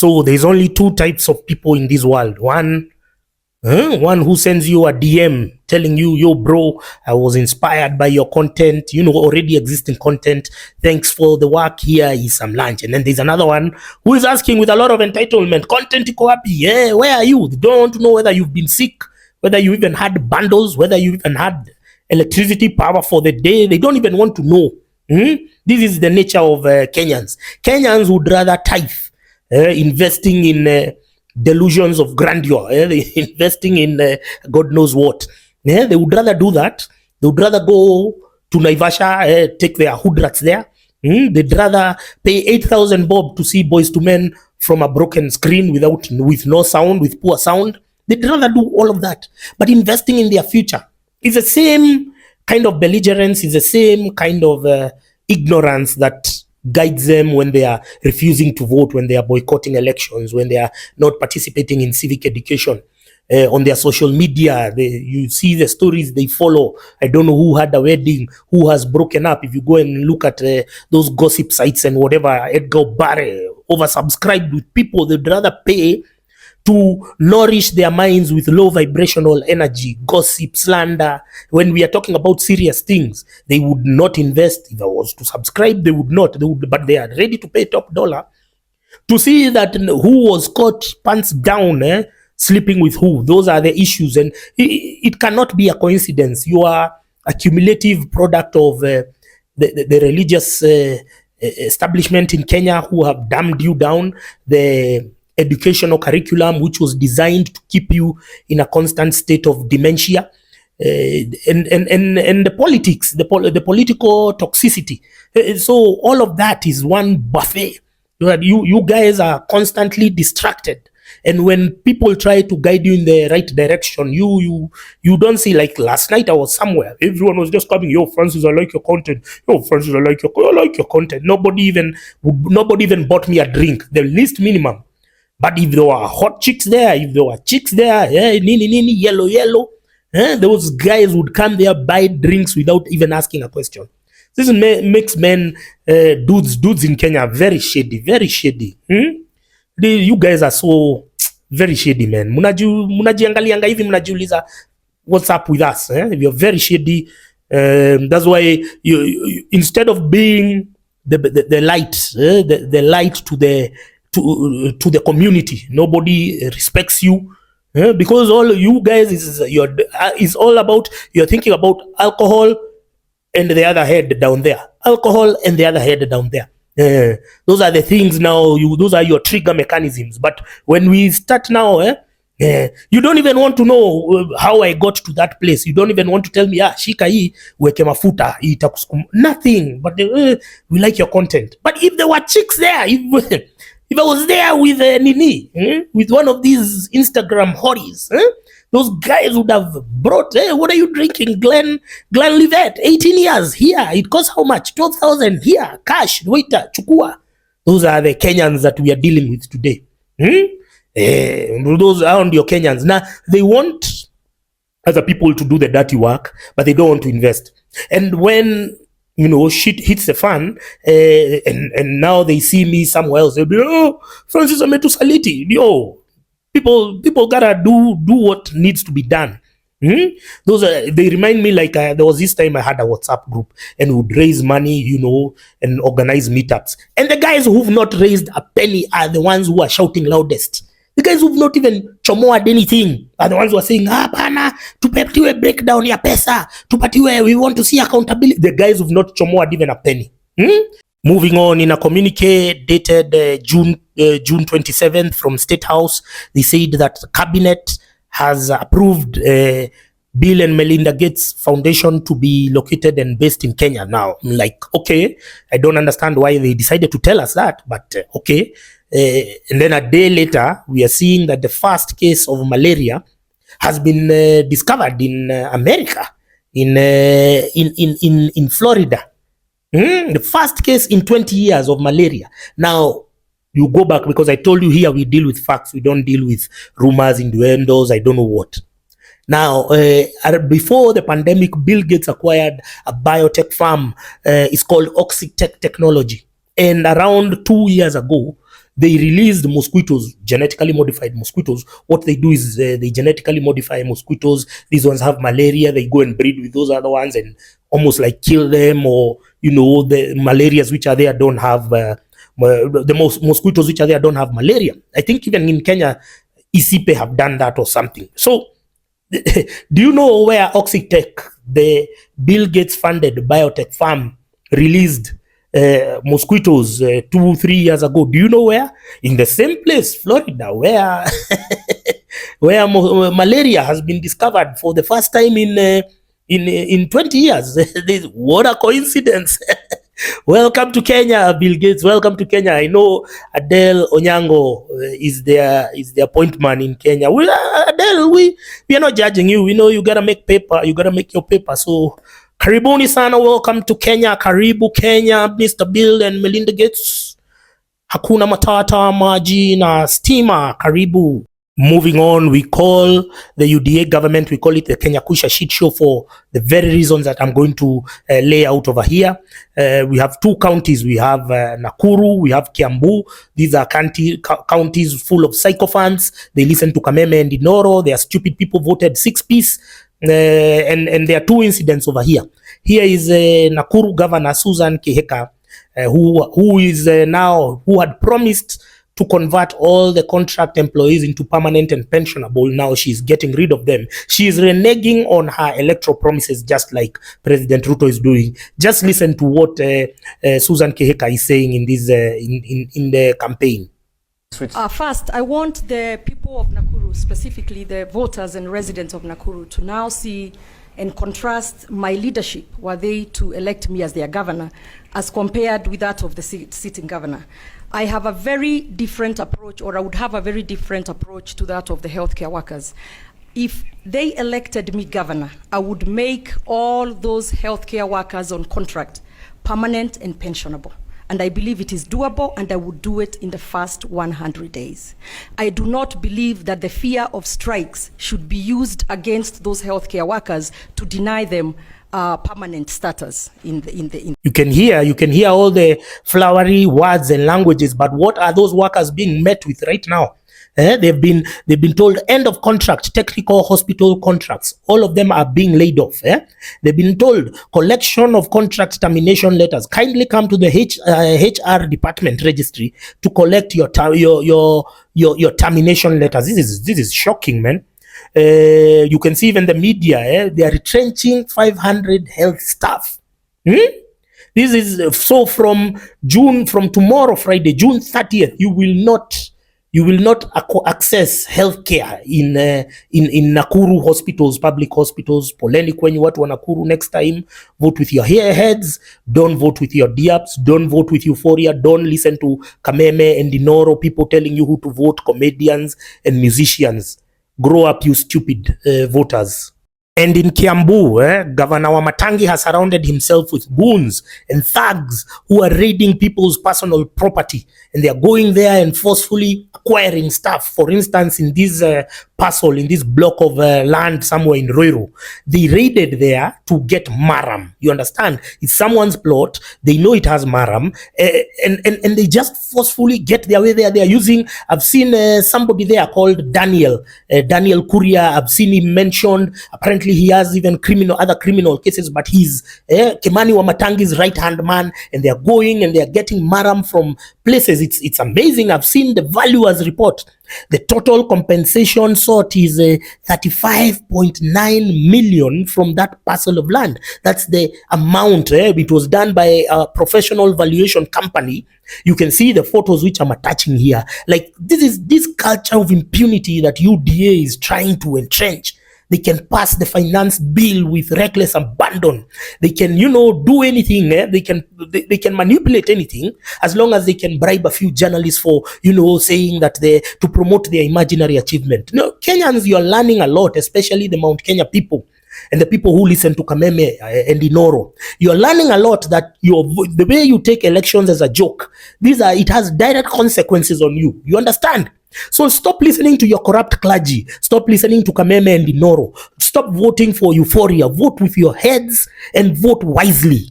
So there's only two types of people in this world. One who sends you a DM telling you, yo bro, I was inspired by your content, already existing content. Thanks for the work. Here is some lunch. And then there's another one who is asking with a lot of entitlement, content iko wapi? Yeah, where are you? They don't want to know whether you've been sick, whether you even had bundles, whether you even had electricity power for the day. They don't even want to know. This is the nature of Kenyans. Kenyans would rather tithe, investing in delusions of grandeur, investing in God knows what. They would rather do that. They would rather go to Naivasha, take their hood rats there. They'd rather pay 8,000 bob to see Boys to Men from a broken screen with no sound, with poor sound. They'd rather do all of that. But investing in their future is the same kind of belligerence, is the same kind of ignorance that guides them when they are refusing to vote, when they are boycotting elections, when they are not participating in civic education. On their social media, you see the stories they follow. I don't know who had a wedding, who has broken up. If you go and look at those gossip sites and whatever, Edgar Barre, oversubscribed with people, they'd rather pay to nourish their minds with low vibrational energy, gossip, slander. When we are talking about serious things, they would not invest. If I was to subscribe, they would not. But they are ready to pay top dollar to see that who was caught pants down, sleeping with who. Those are the issues, and it cannot be a coincidence. You are a cumulative product of the religious establishment in Kenya who have dumbed you down. The educational curriculum, which was designed to keep you in a constant state of dementia, and the politics, the political toxicity. So all of that is one buffet. You guys are constantly distracted, and when people try to guide you in the right direction, you don't see. Like last night, I was somewhere. Everyone was just coming. Yo, Francis, I like your content. Yo, Francis, I like your content. Nobody even bought me a drink. The least minimum. But if there were hot chicks there, if there were chicks there, nini, yellow, those guys would come there, buy drinks without even asking a question. This makes men, dudes in Kenya, very shady. You guys are so very shady, man. Munajiangalianga hivi mnajiuliza, what's up with us? You're very shady. That's why you instead of being the light, the light to the community, nobody respects you, because all you guys is all about, you're thinking about alcohol and the other head down there, those are the things now. Those are your trigger mechanisms. But when we start now, you don't even want to know how I got to that place. You don't even want to tell me, shika hii weke mafuta itakusukuma, nothing. But we like your content. But if there were chicks there, if I was there with Nini, with one of these Instagram hotties, those guys would have brought, what are you drinking? Glenlivet, 18 years, here. It costs how much? 12,000, here, cash, waiter, chukua. Those are the Kenyans that we are dealing with today. Those aren't your Kenyans. Now, they want other people to do the dirty work, but they don't want to invest. And when shit hits the fan, and now they see me somewhere else, they'll be, oh, Francis Ametusaliti, yo, people gotta do what needs to be done. They remind me like there was this time I had a WhatsApp group and would raise money, and organize meetups. And the guys who've not raised a penny are the ones who are shouting loudest. The guys who've not even chomoed anything are the ones who are saying, bana, tupatiwe breakdown ya pesa, tupatiwe, we want to see accountability. The guys who've not chomoed even a penny. Moving on, in a communique dated June 27th from State House, they said that the cabinet has approved Bill and Melinda Gates Foundation to be located and based in Kenya. Now, I'm like, okay, I don't understand why they decided to tell us that, but okay. And then a day later, we are seeing that the first case of malaria has been discovered in America, in Florida. The first case in 20 years of malaria. Now, you go back, because I told you here we deal with facts. We don't deal with rumors, innuendos, I don't know what. Now, before the pandemic, Bill Gates acquired a biotech firm. It's called Oxitec Technology. And around 2 years ago, they released mosquitoes, genetically modified mosquitoes. What they do is they genetically modify mosquitoes. These ones have malaria. They go and breed with those other ones and almost like kill them, or the malarias which are there don't have the mosquitoes which are there don't have malaria. I think even in Kenya, Isipe have done that or something. So do you know where Oxitec, the Bill Gates funded biotech farm, released mosquitoes 2-3 years ago? Do you know where? In the same place, Florida, where where malaria has been discovered for the first time in 20 years. What a coincidence. Welcome to Kenya, Bill Gates. Welcome to Kenya. I know Adele Onyango is their point man in Kenya. Adele, we are not judging you. We know you gotta make paper. You gotta make your paper. So karibuni sana. Welcome to Kenya. Karibu Kenya, Mr. Bill and Melinda Gates. Hakuna matata, maji na stima. Karibu. Moving on, we call the UDA government, we call it the Kenya Kusha shit show for the very reasons that I'm going to lay out over here. We have 2 counties. We have Nakuru, we have Kiambu. These are counties full of sycophants. They listen to Kameme and Inoro. They are stupid people, voted 6-piece. And there are 2 incidents over here. Here is Nakuru Governor Susan Kihika, who had promised to convert all the contract employees into permanent and pensionable. Now she's getting rid of them. She is reneging on her electoral promises, just like President Ruto is doing. Just listen to what Susan Kihika is saying in this in the campaign. First, I want the people of Nakuru, specifically the voters and residents of Nakuru, to now see and contrast my leadership, were they to elect me as their governor, as compared with that of the sitting governor. I have a very different approach, or I would have a very different approach to that of the healthcare workers. If they elected me governor, I would make all those healthcare workers on contract permanent and pensionable. And I believe it is doable, and I would do it in the first 100 days. I do not believe that the fear of strikes should be used against those healthcare workers to deny them permanent status in the. You can hear all the flowery words and languages, but what are those workers being met with right now? They've been told end of contract, technical hospital contracts. All of them are being laid off. They've been told collection of contract termination letters. Kindly come to the HR department registry to collect your termination letters. This is shocking, man. You can see even the media. They are retrenching 500 health staff. This is so from tomorrow, Friday, June 30th. You will not access healthcare in Nakuru hospitals, public hospitals. Poleni kwenye watu wa Nakuru. Next time, vote with your heads. Don't vote with your diaps. Don't vote with euphoria. Don't listen to Kameme and Inoro, people telling you who to vote, comedians and musicians. Grow up, you stupid voters. And in Kiambu, Governor Wamatangi has surrounded himself with goons and thugs who are raiding people's personal property. And they are going there and forcefully acquiring stuff. For instance, in this parcel, in this block of land somewhere in Ruiru, they raided there to get maram. You understand? It's someone's plot. They know it has maram. And they just forcefully get their way there. They are using, I've seen somebody there called Daniel Kuria. I've seen him mentioned. Apparently he has even other criminal cases, but he's Kimani Wamatangi's right-hand man. And they are going and they are getting maram from places. It's amazing. I've seen the valuers report. The total compensation sought is 35.9 million from that parcel of land. That's the amount. It was done by a professional valuation company. You can see the photos which I'm attaching here. Like this culture of impunity that UDA is trying to entrench. They can pass the finance bill with reckless abandon. They can, do anything. They can manipulate anything as long as they can bribe a few journalists for, saying that to promote their imaginary achievement. No, Kenyans, you're learning a lot, especially the Mount Kenya people and the people who listen to Kameme and Inoro. You're learning a lot that the way you take elections as a joke, it has direct consequences on you. You understand? So stop listening to your corrupt clergy. Stop listening to Kameme and Inoro. Stop voting for euphoria. Vote with your heads and vote wisely.